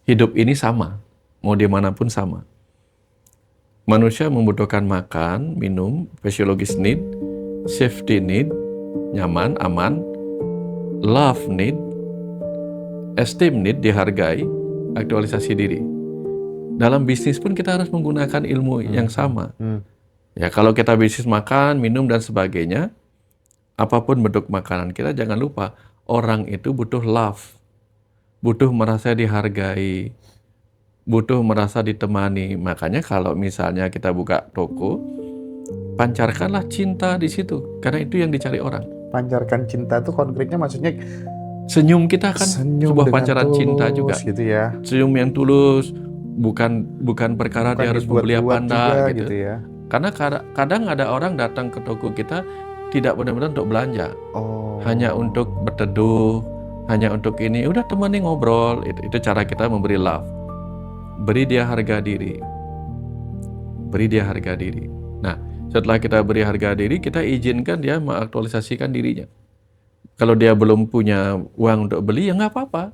hidup ini sama, mau dimanapun sama. Manusia membutuhkan makan, minum, physiologis need, safety need, nyaman, aman, love need, esteem need, dihargai, aktualisasi diri. Dalam bisnis pun kita harus menggunakan ilmu yang sama. Ya, kalau kita bisnis makan, minum, dan sebagainya, apapun bentuk makanan kita, jangan lupa orang itu butuh love, butuh merasa dihargai, butuh merasa ditemani. Makanya kalau misalnya kita buka toko, pancarkanlah cinta di situ, karena itu yang dicari orang. Pancarkan cinta itu konkretnya maksudnya Senyum kita kan sebuah pancaran cinta juga. Gitu ya. Senyum yang tulus, bukan perkara dia harus membeli apa enggak gitu. Ya. Karena kadang ada orang datang ke toko kita tidak benar-benar untuk belanja, hanya untuk berteduh, hanya untuk ini. Udah temani ngobrol, itu cara kita memberi love. Beri dia harga diri. Beri dia harga diri. Nah, setelah kita beri harga diri, kita izinkan dia mengaktualisasikan dirinya. Kalau dia belum punya uang untuk beli, ya nggak apa-apa.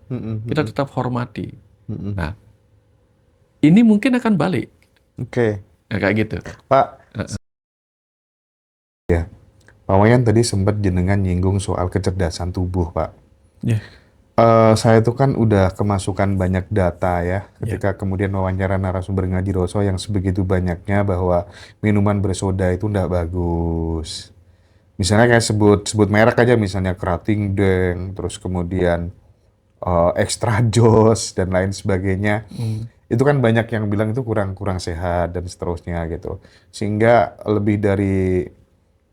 Kita tetap hormati. Nah, ini mungkin akan balik. Oke. Nah, kayak gitu. Pak, ya, Pak Wayan tadi sempat jenengan nyinggung soal kecerdasan tubuh, Pak. Yeah. Saya itu kan udah kemasukan banyak data ya, ketika kemudian wawancara narasumber Ngaji Roso yang sebegitu banyaknya bahwa minuman bersoda itu nggak bagus. Misalnya kayak sebut merek aja, misalnya Krating Deng, terus kemudian Extra Joss dan lain sebagainya. Itu kan banyak yang bilang itu kurang sehat dan seterusnya gitu. Sehingga lebih dari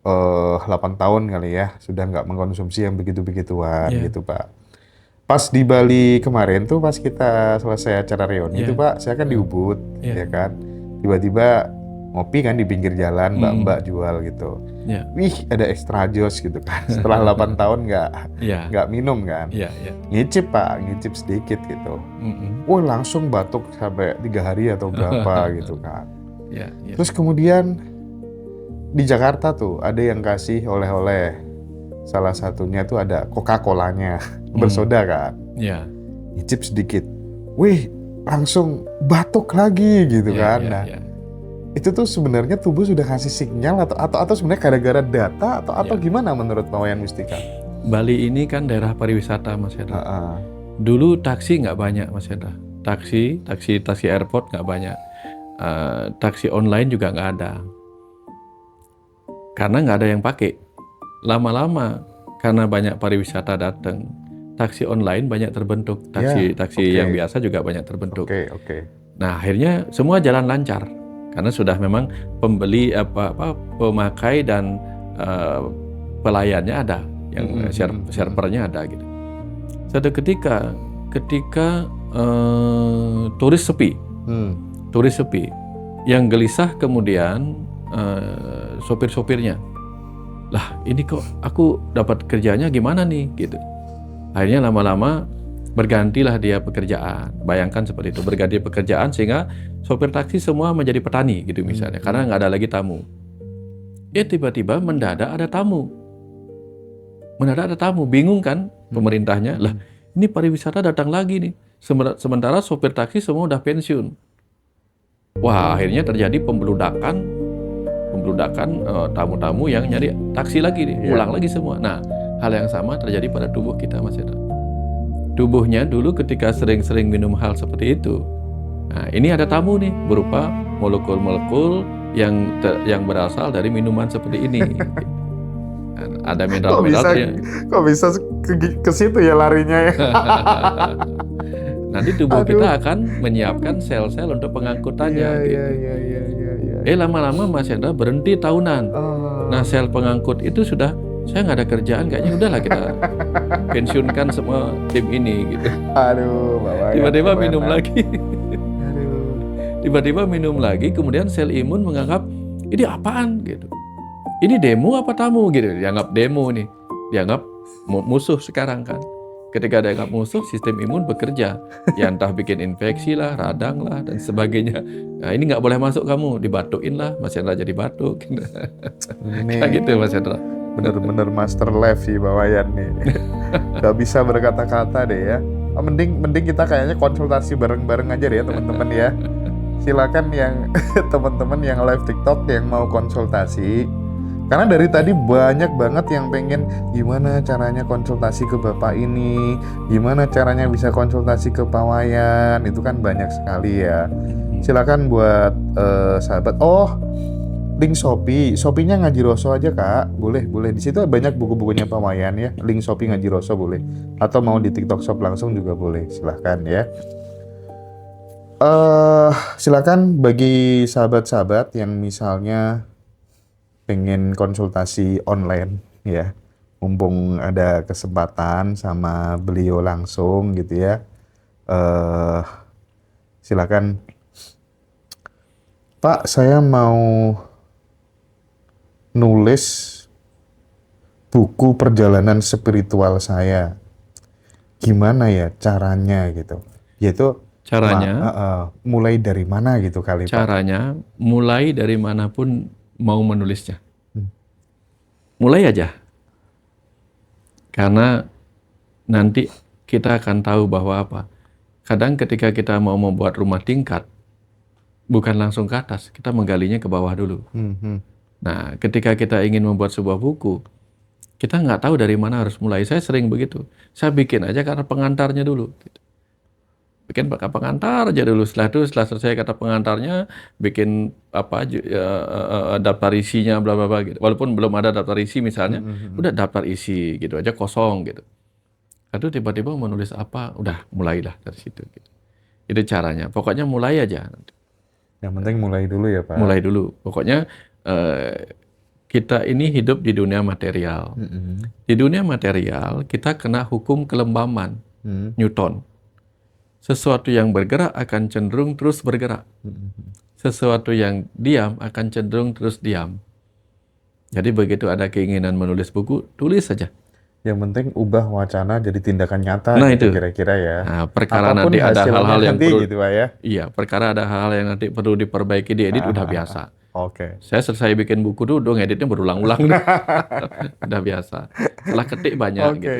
8 tahun kali ya sudah nggak mengkonsumsi yang begitu-begituan gitu, Pak. Pas di Bali kemarin tuh, pas kita selesai acara reuni itu, Pak, saya kan di Ubud, ya kan. Tiba-tiba ngopi kan di pinggir jalan, mbak-mbak jual gitu. Wih, ada Extra Joss gitu kan. Setelah 8 tahun nggak minum kan. Ngicip, Pak, ngicip sedikit gitu. Wah, langsung batuk sampai 3 hari atau berapa gitu kan. Terus kemudian di Jakarta tuh ada yang kasih oleh-oleh. Salah satunya tuh ada Coca-Colanya, bersoda kan. Ngicip sedikit. Wih, langsung batuk lagi gitu kan. Itu tuh sebenarnya tubuh sudah kasih sinyal atau sebenarnya gara-gara data atau gimana menurut Pak Wayan Mustika? Bali ini kan daerah pariwisata, Mas Hendra. Dulu taksi nggak banyak, Mas Hendra. Taksi airport nggak banyak. Taksi online juga nggak ada. Karena nggak ada yang pakai. Lama-lama karena banyak pariwisata datang, taksi online banyak terbentuk. Taksi yang biasa juga banyak terbentuk. Nah, akhirnya semua jalan lancar. Karena sudah memang pembeli pemakai dan pelayannya ada, yang servernya ada gitu. Suatu ketika turis sepi, yang gelisah kemudian sopir-sopirnya, lah ini kok aku dapat kerjanya gimana nih gitu. Akhirnya lama-lama bergantilah dia pekerjaan. Bayangkan seperti itu, berganti pekerjaan sehingga sopir taksi semua menjadi petani gitu misalnya, karena nggak ada lagi tamu. Tiba-tiba mendadak ada tamu, bingung kan pemerintahnya, lah ini pariwisata datang lagi nih, sementara sopir taksi semua udah pensiun. Wah, akhirnya terjadi pembeludakan tamu-tamu yang nyari taksi lagi nih, pulang lagi semua. Nah, hal yang sama terjadi pada tubuh kita, Mas Hendra. Tubuhnya dulu ketika sering-sering minum hal seperti itu, nah ini ada tamu nih berupa molekul-molekul yang berasal dari minuman seperti ini. Ada mineral-mineralnya. Kok bisa ke situ ya larinya ya? Nanti tubuh kita akan menyiapkan sel-sel untuk pengangkutannya. Lama-lama Mas Hendra berhenti tahunan. Nah, sel pengangkut itu sudah, saya nggak ada kerjaan, kayaknya udahlah kita pensiunkan semua tim ini gitu. Tiba-tiba minum lagi, kemudian sel imun menganggap ini apaan gitu. Ini demo apa tamu gitu. Dianggap demo nih, dianggap musuh sekarang kan. Ketika dianggap musuh, sistem imun bekerja. Ya entah bikin infeksi lah, radang lah, dan sebagainya. Nah, ini nggak boleh masuk kamu, dibatukin lah, Mas Hendra jadi batuk. Kayak gitu Mas Hendra. Bener-bener master life sih Pak Wayan nih. Gak bisa berkata-kata deh ya. mending kita kayaknya konsultasi bareng-bareng aja deh ya teman-teman ya. Silakan yang teman-teman yang live TikTok yang mau konsultasi. Karena dari tadi banyak banget yang pengen gimana caranya konsultasi ke Bapak ini, gimana caranya bisa konsultasi ke Pak Wayan, itu kan banyak sekali ya. Silakan buat sahabat. Oh, link Shopee, Shopee-nya Ngaji Roso aja Kak, boleh. Di situ banyak buku-bukunya Pak Wayan ya. Link Shopee Ngaji Roso boleh. Atau mau di TikTok Shop langsung juga boleh. Silahkan ya. Silakan bagi sahabat-sahabat yang misalnya pengen konsultasi online ya, mumpung ada kesempatan sama beliau langsung gitu ya. Silakan Pak, saya mau nulis buku perjalanan spiritual saya. Gimana ya caranya gitu? Yaitu Caranya, mulai dari mana gitu kali Pak? caranya mulai dari manapun mau menulisnya. Hmm. Mulai aja. Karena nanti kita akan tahu bahwa apa. Kadang ketika kita mau membuat rumah tingkat, bukan langsung ke atas, kita menggalinya ke bawah dulu. Nah, ketika kita ingin membuat sebuah buku, kita nggak tahu dari mana harus mulai. Saya sering begitu. Saya bikin aja karena pengantarnya dulu. Bikin pengantar aja dulu. Setelah itu, setelah selesai kata pengantarnya, bikin apa daftar isinya, bla bla bla gitu. Walaupun belum ada daftar isi misalnya, udah daftar isi gitu aja kosong gitu. Lalu tiba-tiba menulis apa, udah mulailah dari situ. Gitu. Itu caranya. Pokoknya mulai aja. Yang penting mulai dulu ya Pak. Mulai dulu. Pokoknya kita ini hidup di dunia material. Di dunia material kita kena hukum kelembaman Newton. Sesuatu yang bergerak akan cenderung terus bergerak. Sesuatu yang diam akan cenderung terus diam. Jadi begitu ada keinginan menulis buku, tulis saja. Yang penting ubah wacana jadi tindakan nyata Nah, gitu itu. kira-kira ya. Nah, perkara Apapun nanti ada hasilnya hal-hal yang nanti perlu gitu Pak ya. Iya, perkara ada hal-hal yang nanti perlu diperbaiki, diedit udah biasa. Oke. Saya selesai bikin buku tuh ngeditnya berulang-ulang. Udah biasa. Salah ketik banyak Oke. gitu.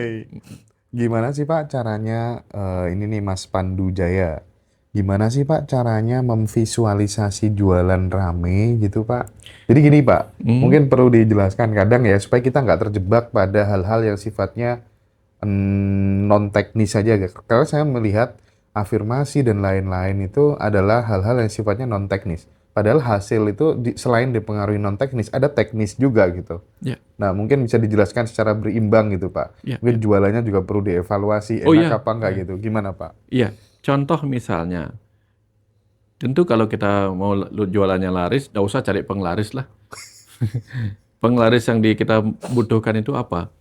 Gimana sih Pak caranya, ini nih Mas Pandu Jaya, gimana sih Pak caranya memvisualisasi jualan rame gitu Pak? Jadi gini Pak, mungkin perlu dijelaskan kadang ya, supaya kita nggak terjebak pada hal-hal yang sifatnya non-teknis saja. Karena saya melihat afirmasi dan lain-lain itu adalah hal-hal yang sifatnya non-teknis. Padahal hasil itu selain dipengaruhi non-teknis, ada teknis juga gitu. Ya. Nah, mungkin bisa dijelaskan secara berimbang gitu, Pak. Ya, Mungkin jualannya juga perlu dievaluasi, Oh enak iya, apa enggak gitu. Gimana, Pak? iya. Contoh misalnya, tentu kalau kita mau jualannya laris, nggak usah cari penglaris lah. Penglaris yang kita butuhkan itu apa?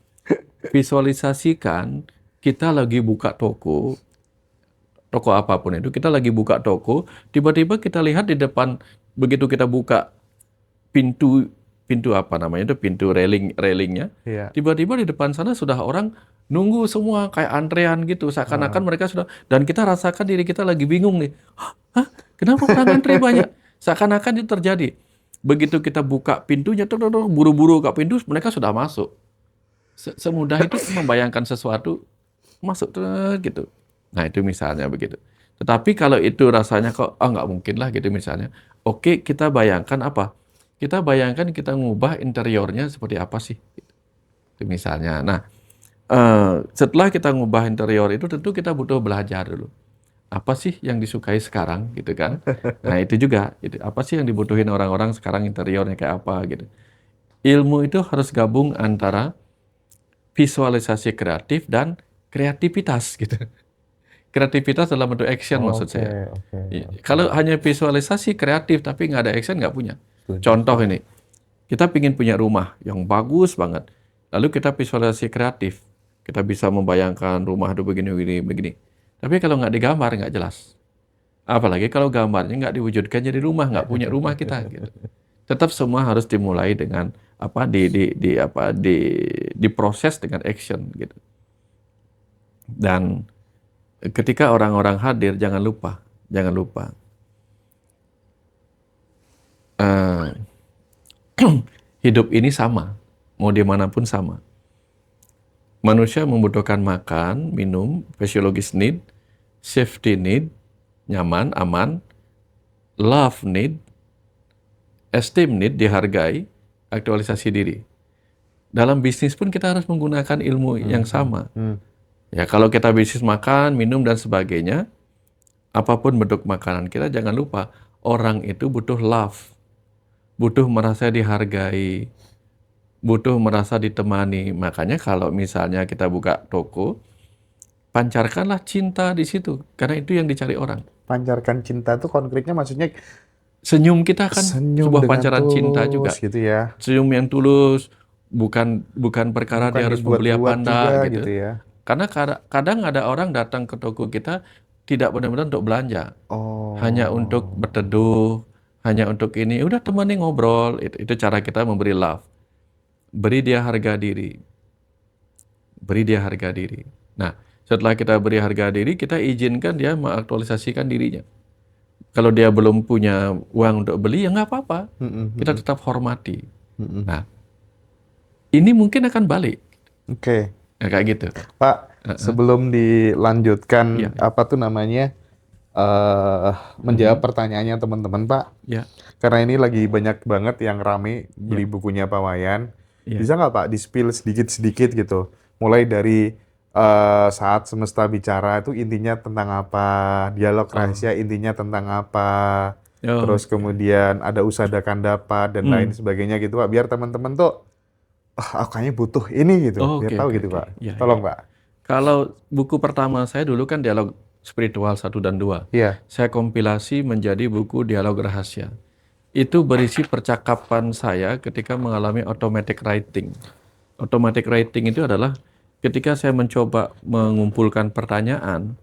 Visualisasikan kita lagi buka toko apapun itu, kita lagi buka toko, tiba-tiba kita lihat di depan, begitu kita buka pintu apa namanya itu, pintu railingnya, Iya. tiba-tiba di depan sana sudah orang nunggu semua kayak antrean gitu, seakan-akan mereka sudah, dan kita rasakan diri kita lagi bingung nih, hah? Kenapa orang antri banyak? Seakan-akan itu terjadi. Begitu kita buka pintunya, buru-buru ke pintu, mereka sudah masuk. Semudah itu membayangkan sesuatu masuk gitu. Nah itu misalnya begitu. Tetapi kalau itu rasanya kok nggak mungkin lah gitu misalnya. Oke, kita bayangkan apa? Kita bayangkan kita ngubah interiornya seperti apa sih? Itu misalnya. Nah setelah kita ngubah interior itu tentu kita butuh belajar dulu. Apa sih yang disukai sekarang gitu kan? Nah itu juga. Gitu. Apa sih yang dibutuhin orang-orang sekarang interiornya kayak apa gitu. Ilmu itu harus gabung antara visualisasi kreatif dan kreativitas gitu. Kreativitas dalam bentuk action maksud saya. Oke. Kalau hanya visualisasi kreatif tapi nggak ada action, nggak punya. Setuju. Contoh ini, kita ingin punya rumah yang bagus banget. Lalu kita visualisasi kreatif. Kita bisa membayangkan rumah itu begini. Tapi kalau nggak digambar, nggak jelas. Apalagi kalau gambarnya nggak diwujudkan jadi rumah, nggak punya rumah kita. Gitu. Tetap semua harus dimulai dengan apa diproses dengan action gitu. Dan ketika orang-orang hadir, jangan lupa, hidup ini sama, mau dimanapun sama. Manusia membutuhkan makan, minum, physiologis need, safety need, nyaman, aman, love need, esteem need, dihargai, aktualisasi diri. Dalam bisnis pun kita harus menggunakan ilmu yang sama. Ya, kalau kita bisnis makan, minum, dan sebagainya, apapun bentuk makanan kita, jangan lupa orang itu butuh love, butuh merasa dihargai, butuh merasa ditemani. Makanya kalau misalnya kita buka toko, pancarkanlah cinta di situ, karena itu yang dicari orang. Pancarkan cinta itu konkretnya maksudnya Senyum kita kan senyum sebuah dengan pancaran cinta juga. tulus gitu ya. Senyum yang tulus, bukan perkara Bukan dia harus membeli apa dibuat-buat juga anda gitu gitu. ya. Karena kadang ada orang datang ke toko kita tidak benar-benar untuk belanja, hanya Oh, untuk berteduh, hanya untuk ini. Udah temani ngobrol. Itu cara kita memberi love. Beri dia harga diri. Beri dia harga diri. Nah, setelah kita beri harga diri, kita izinkan dia mengaktualisasikan dirinya. Kalau dia belum punya uang untuk beli, ya nggak apa-apa. Kita tetap hormati. Nah, ini mungkin akan balik. oke. Ya, kayak gitu. Pak, sebelum dilanjutkan Iya. apa tuh namanya menjawab pertanyaannya teman-teman, Pak. Ya, Karena ini lagi banyak banget yang rame beli bukunya Pak Wayan. Iya. Bisa nggak Pak di-spill sedikit-sedikit gitu? Mulai dari saat semesta bicara itu intinya tentang apa? Dialog rahasia intinya tentang apa? Oh, Terus kemudian ada usada dapat dan lain sebagainya gitu Pak. Biar teman-teman tuh, aku kayaknya butuh ini gitu. Oh, Biar oke, tahu oke, gitu oke. Pak. Iya, Tolong Pak. Kalau buku pertama saya dulu kan Dialog Spiritual 1 dan 2. Iya. Saya kompilasi menjadi buku Dialog Rahasia. Itu berisi percakapan saya ketika mengalami automatic writing. Automatic writing itu adalah ketika saya mencoba mengumpulkan pertanyaan,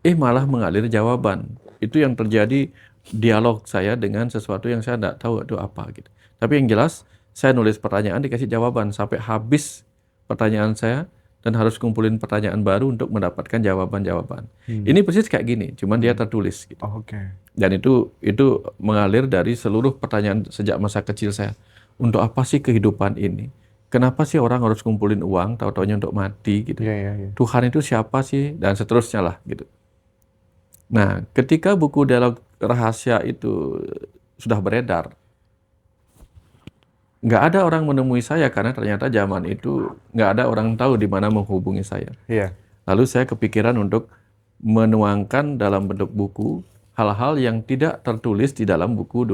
malah mengalir jawaban. Itu yang terjadi dialog saya dengan sesuatu yang saya tidak tahu itu apa gitu. Tapi yang jelas saya nulis pertanyaan dikasih jawaban sampai habis pertanyaan saya dan harus kumpulin pertanyaan baru untuk mendapatkan jawaban-jawaban. Ini persis kayak gini, cuman dia tertulis gitu. Oh, oke. Dan itu mengalir dari seluruh pertanyaan sejak masa kecil saya. Untuk apa sih kehidupan ini? Kenapa sih orang harus kumpulin uang, tahu-taunya untuk mati gitu? Iya, iya, iya. Tuhan itu siapa sih? Dan seterusnya lah gitu. Nah, ketika buku Dialog Rahasia itu sudah beredar, nggak ada orang menemui saya karena ternyata zaman itu nggak ada orang tahu di mana menghubungi saya. Iya. Lalu saya kepikiran untuk menuangkan dalam bentuk buku hal-hal yang tidak tertulis di dalam buku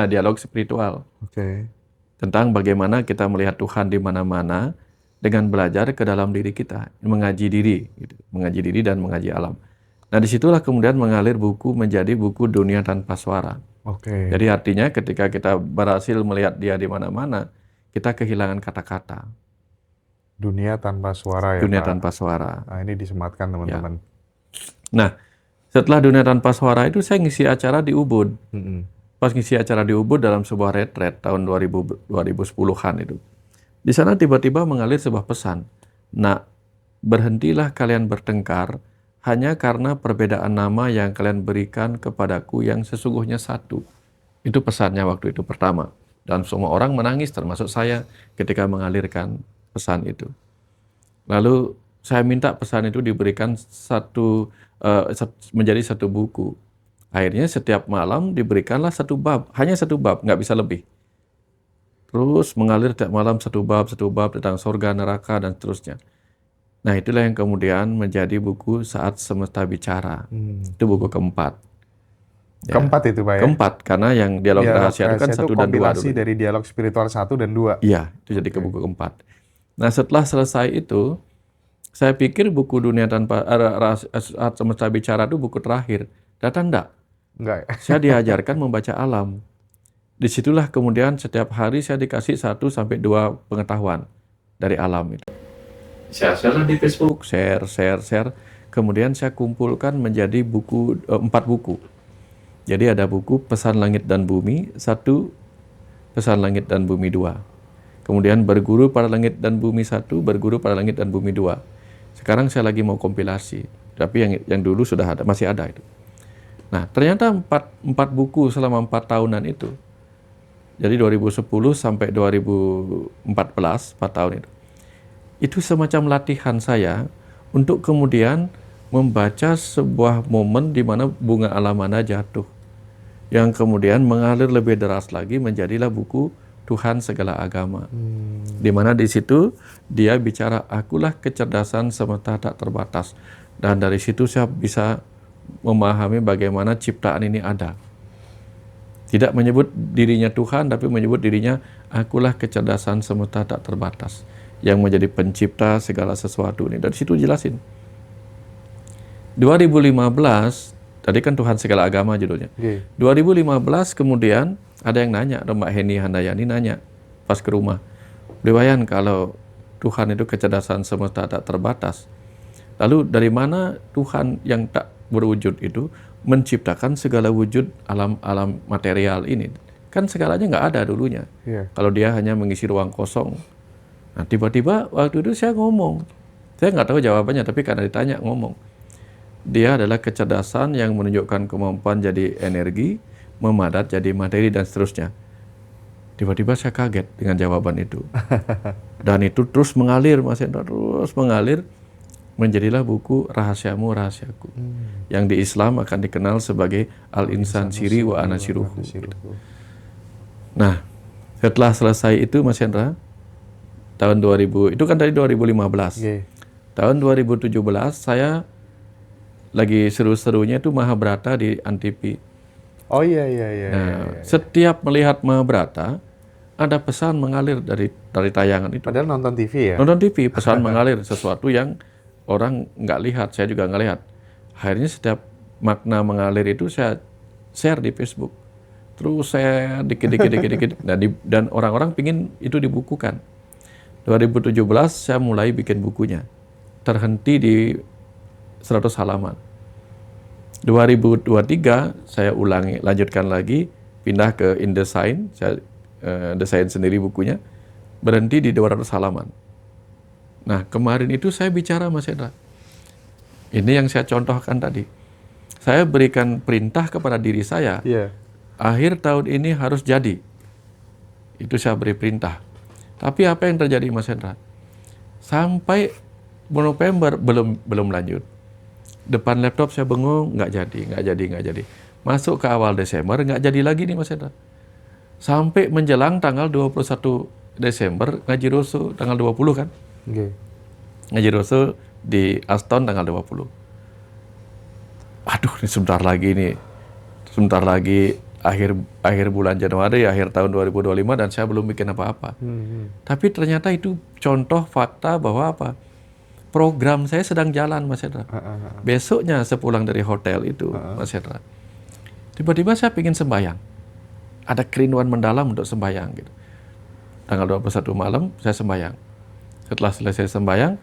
Dialog Spiritual. Oke. Tentang bagaimana kita melihat Tuhan di mana-mana dengan belajar ke dalam diri kita, mengaji diri, gitu. Mengaji diri dan mengaji alam. Nah, disitulah kemudian mengalir buku menjadi buku Dunia Tanpa Suara. Oke. Jadi artinya ketika kita berhasil melihat dia di mana-mana, kita kehilangan kata-kata. Dunia tanpa suara ya, Dunia Pak. tanpa suara. Nah, ini disematkan teman-teman. Nah, setelah Dunia Tanpa Suara itu saya ngisi acara di Ubud. Pas ngisi acara di Ubud dalam sebuah retret tahun 2010-an itu. Di sana tiba-tiba mengalir sebuah pesan. Nah, berhentilah kalian bertengkar hanya karena perbedaan nama yang kalian berikan kepadaku yang sesungguhnya satu. Itu pesannya waktu itu pertama. Dan semua orang menangis termasuk saya ketika mengalirkan pesan itu. Lalu saya minta pesan itu diberikan menjadi satu buku. Akhirnya setiap malam diberikanlah satu bab, hanya satu bab, nggak bisa lebih. Terus mengalir tiap malam satu bab tentang surga, neraka, dan seterusnya. Nah, itulah yang kemudian menjadi buku Saat Semesta Bicara. Itu buku keempat. Ya. Keempat itu, Pak ya? Keempat, karena yang Dialog Rahasia itu kan 1 dan 2 kompilasi dulu. dari Dialog Spiritual 1 dan 2. Iya, itu jadi ke buku keempat. Nah, setelah selesai itu, saya pikir buku Saat Semesta Bicara itu buku terakhir. Ternyata enggak. Enggak ya? Saya diajarkan membaca alam. Disitulah kemudian setiap hari saya dikasih 1-2 pengetahuan dari alam itu. Share di Facebook, share. Kemudian saya kumpulkan menjadi 4 buku. Jadi ada buku Pesan Langit dan Bumi 1, Pesan Langit dan Bumi 2. Kemudian Berguru pada Langit dan Bumi 1, Berguru pada Langit dan Bumi 2. Sekarang saya lagi mau kompilasi, tapi yang dulu sudah ada, masih ada itu. Nah, ternyata 4 buku selama 4 tahunan itu. Jadi 2010 sampai 2014, 4 tahun itu. itu semacam latihan saya untuk kemudian membaca sebuah momen di mana bunga alamana jatuh, yang kemudian mengalir lebih deras lagi menjadilah buku Tuhan Segala Agama. Di mana di situ dia bicara, akulah kecerdasan semesta tak terbatas. Dan dari situ saya bisa memahami bagaimana ciptaan ini ada. Tidak menyebut dirinya Tuhan, tapi menyebut dirinya, akulah kecerdasan semesta tak terbatas, yang menjadi pencipta segala sesuatu ini. Dari situ jelasin. 2015, tadi kan Tuhan Segala Agama judulnya. 2015 kemudian ada yang nanya, Mbak Heni Handayani nanya pas ke rumah, Dewayan, kalau Tuhan itu kecerdasan semesta tak terbatas, lalu dari mana Tuhan yang tak berwujud itu menciptakan segala wujud alam material ini? Kan segalanya nggak ada dulunya. Kalau dia hanya mengisi ruang kosong. Nah tiba-tiba waktu itu saya ngomong, saya nggak tahu jawabannya, tapi karena ditanya ngomong. Dia adalah kecerdasan yang menunjukkan kemampuan jadi energi, memadat jadi materi, dan seterusnya. Tiba-tiba saya kaget dengan jawaban itu. Dan itu terus mengalir, Mas Hendra, terus mengalir, menjadilah buku Rahasiamu Rahasiaku. Yang di Islam akan dikenal sebagai Al-Insan Siri wa Anasiruhu. Nah, setelah selesai itu, Mas Hendra, tahun 2000, itu kan tadi 2015. Tahun 2017, saya lagi seru-serunya itu Mahabharata di Antipi. Oh iya. Setiap melihat Mahabharata, ada pesan mengalir dari tayangan itu. Padahal nonton TV ya? Nonton TV, pesan mengalir, sesuatu yang orang nggak lihat, saya juga nggak lihat. Akhirnya setiap makna mengalir itu saya share di Facebook. Terus saya dikit-dikit. Dan orang-orang pingin itu dibukukan. 2017 saya mulai bikin bukunya. Terhenti di 100 halaman. 2023 saya ulangi, lanjutkan lagi, pindah ke InDesign, saya desain sendiri bukunya, berhenti di 200 halaman. Nah, kemarin itu saya bicara, Mas Hendra. Ini yang saya contohkan tadi. Saya berikan perintah kepada diri saya, akhir tahun ini harus jadi. Itu saya beri perintah. Tapi apa yang terjadi, Mas Hendra? Sampai November belum lanjut. Depan laptop saya bengong, nggak jadi. Masuk ke awal Desember, nggak jadi lagi nih, Mas Hendra. Sampai menjelang tanggal 21 Desember, ngaji Roso tanggal 20 kan? Ngaji Roso di Aston tanggal 20. Aduh, ini sebentar lagi akhir bulan Januari, akhir tahun 2025, dan saya belum bikin apa-apa. Tapi ternyata itu contoh fakta bahwa apa? Program saya sedang jalan, Mas Hendra. Besoknya sepulang dari hotel itu, Mas Hendra, tiba-tiba saya ingin sembahyang. Ada kerinduan mendalam untuk sembahyang gitu. Tanggal 21 malam saya sembahyang. Setelah selesai sembahyang,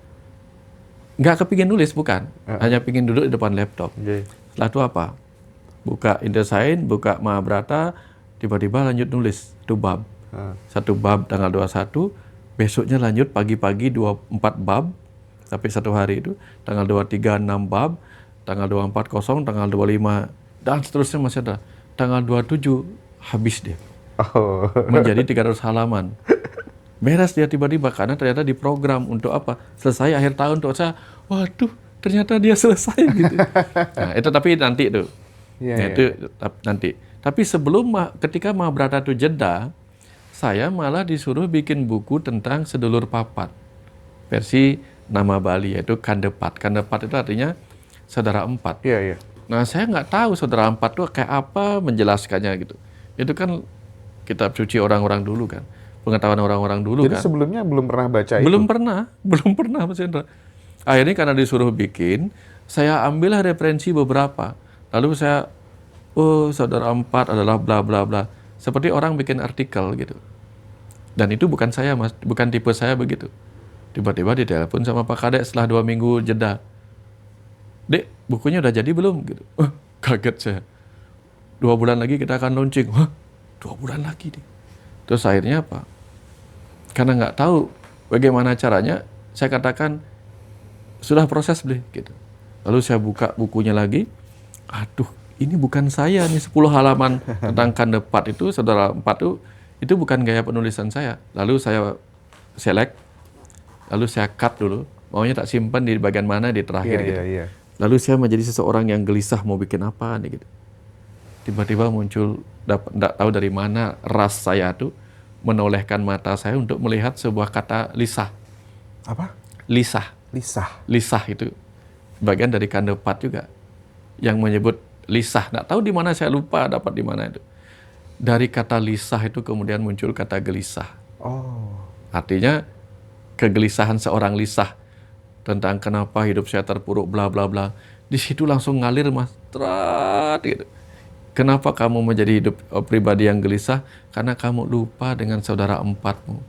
nggak kepingin nulis, bukan. Hanya pingin duduk di depan laptop. Setelah itu apa? Buka InDesign, buka Mahabharata, tiba-tiba lanjut nulis satu bab. Satu bab tanggal 21, besoknya lanjut pagi-pagi 4 bab, tapi satu hari itu, tanggal 23 6 bab, tanggal 24 kosong, tanggal 25, dan seterusnya, Mas Hendra. Tanggal 27 habis dia. Menjadi 300 halaman. Beres dia tiba-tiba, karena ternyata diprogram untuk apa? Selesai akhir tahun tuh saya, waduh, ternyata dia selesai gitu. Nah, itu tapi nanti tuh. Itu nanti. Tapi ketika Mahabharata itu jeda, saya malah disuruh bikin buku tentang sedulur papat. Versi nama Bali, yaitu Kandepat. Kandepat itu artinya saudara empat. Nah, saya nggak tahu saudara empat itu kayak apa menjelaskannya gitu. Itu kan kitab suci orang-orang dulu kan. Pengetahuan orang-orang dulu. Jadi kan. Jadi sebelumnya belum pernah baca itu? Belum pernah Mas Hendra. Akhirnya karena disuruh bikin, saya ambillah referensi beberapa. Lalu saya, saudara empat adalah bla bla bla. Seperti orang bikin artikel gitu. Dan itu bukan saya, Mas, bukan tipe saya begitu. Tiba-tiba ditelepon sama Pak Kadek setelah 2 minggu jeda. Dek, bukunya udah jadi belum? Gitu. Kaget saya. 2 bulan lagi kita akan launching. 2 bulan lagi nih. Terus akhirnya apa? Karena nggak tahu bagaimana caranya, saya katakan, sudah proses beli gitu. Lalu saya buka bukunya lagi. Aduh, ini bukan saya nih, 10 halaman tentang Kandepat itu, saudara 4 itu bukan gaya penulisan saya. Lalu saya select, lalu saya cut dulu, maunya tak simpan di bagian mana di terakhir gitu. Iya. Lalu saya menjadi seseorang yang gelisah mau bikin apa nih gitu. Tiba-tiba muncul, tidak tahu dari mana ras saya tuh menolehkan mata saya untuk melihat sebuah kata lisah. Apa? Lisah. Lisah. Lisah itu bagian dari kanda 4 juga yang menyebut lisah. Nggak tahu di mana, saya lupa dapat di mana itu. Dari kata lisah itu kemudian muncul kata gelisah. Oh. Artinya kegelisahan seorang lisah tentang kenapa hidup saya terpuruk bla bla bla. Di situ langsung ngalir Mas, terat gitu. Kenapa kamu menjadi hidup pribadi yang gelisah? Karena kamu lupa dengan saudara empatmu,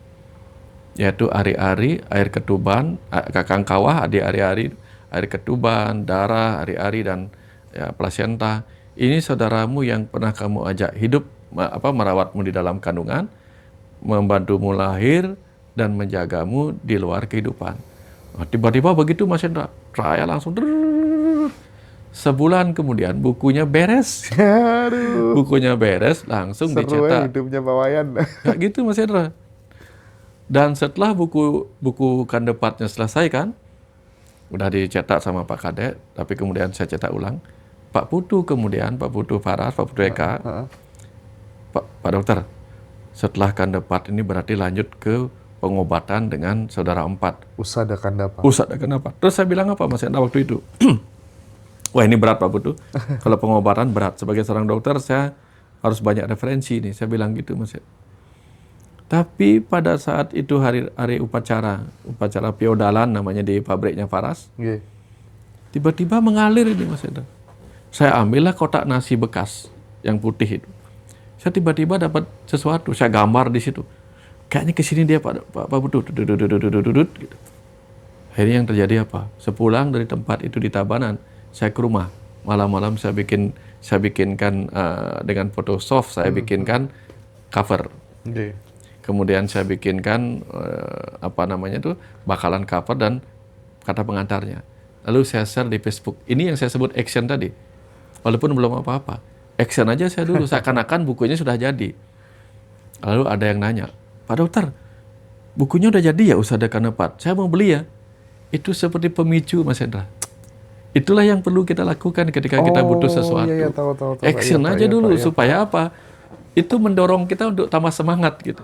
yaitu ari-ari, air ketuban, kakang kawah, adik ari-ari, air ketuban, darah, ari-ari, dan ya, plasenta. Ini saudaramu yang pernah kamu ajak hidup, merawatmu di dalam kandungan, membantumu lahir, dan menjagamu di luar kehidupan. Nah, tiba-tiba begitu Mas Hendra, saya langsung sebulan kemudian bukunya beres. Aduh. Bukunya beres, langsung Seru dicetak. hidupnya Pak Wayan. Kayak gitu Mas Hendra. Dan setelah buku kanda 4-nya selesai kan, udah dicetak sama Pak Kadek, tapi kemudian saya cetak ulang. Pak Putu kemudian, Pak Putu Faras, Pak Putu Eka, Pak Dokter, setelah kanda 4 ini berarti lanjut ke pengobatan dengan saudara 4. Usada kanda Pak. Usada kenapa? Terus saya bilang apa Mas Hendra waktu itu? Wah ini berat Pak Putu. Kalau pengobatan berat. Sebagai seorang dokter saya harus banyak referensi nih. Saya bilang gitu Mas. Tapi pada saat itu hari upacara feodalan namanya di pabriknya Faras. Okay. Tiba-tiba mengalir ini Mas Hendra. Saya ambillah kotak nasi bekas yang putih itu. Saya tiba-tiba dapat sesuatu. Saya gambar di situ. Kayaknya kesini dia Pak Putu. Gitu. Akhirnya yang terjadi apa? Sepulang dari tempat itu di Tabanan, saya ke rumah. Malam-malam saya bikinkan dengan Photoshop, saya bikinkan cover. Okay. Kemudian saya bikinkan bakalan cover dan kata pengantarnya. Lalu saya share di Facebook. Ini yang saya sebut action tadi. Walaupun belum apa-apa. Action aja saya dulu, seakan-akan bukunya sudah jadi. Lalu ada yang nanya, Pak Dokter, bukunya udah jadi ya Usada Kanda 4? Saya mau beli ya. Itu seperti pemicu Mas Hendra. Itulah yang perlu kita lakukan ketika kita butuh sesuatu. Iya, tahu. Action aja dulu supaya apa? Itu mendorong kita untuk tambah semangat gitu.